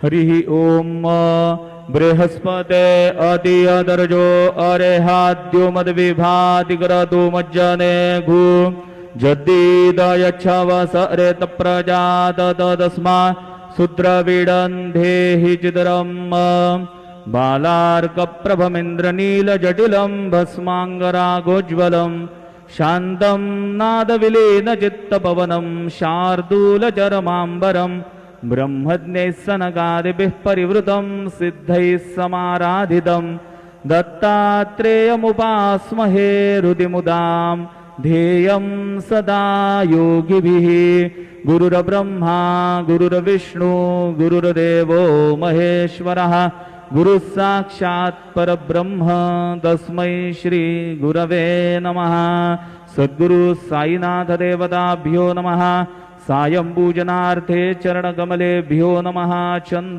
हरिः ओम बृहस्पते अतिअदर्जो अरेहाद्यो मद्विभातिग्रतो मज्जने घु जद्दीदयच्छवसरे तप्रजात तदस्मा शूद्रविडन्धेहि चिदरम् बालार्कप्रभमिन्द्रनीलजटिलं भस्माङ्गरागोज्ज्वलं शान्तं नादविलीनचित्तपवनं शार्दूलचरमाम्बरम् ब्रह्मज्ञैः सनकादिभिः परिवृतं सिद्धैः समाराधितं दत्तात्रेयमुपास्महे हृदिमुदां ध्येयं सदा योगिभिः। गुरुर्ब्रह्मा गुरुर्विष्णु गुरुर्देवो महेश्वरः गुरुः साक्षात् परब्रह्म तस्मै श्री गुरवे नमः। सद्गुरु साईनाथ देवताभ्यो नमः। सायं पूजनार्थे चरणकमलेभ्यो नमः। चंद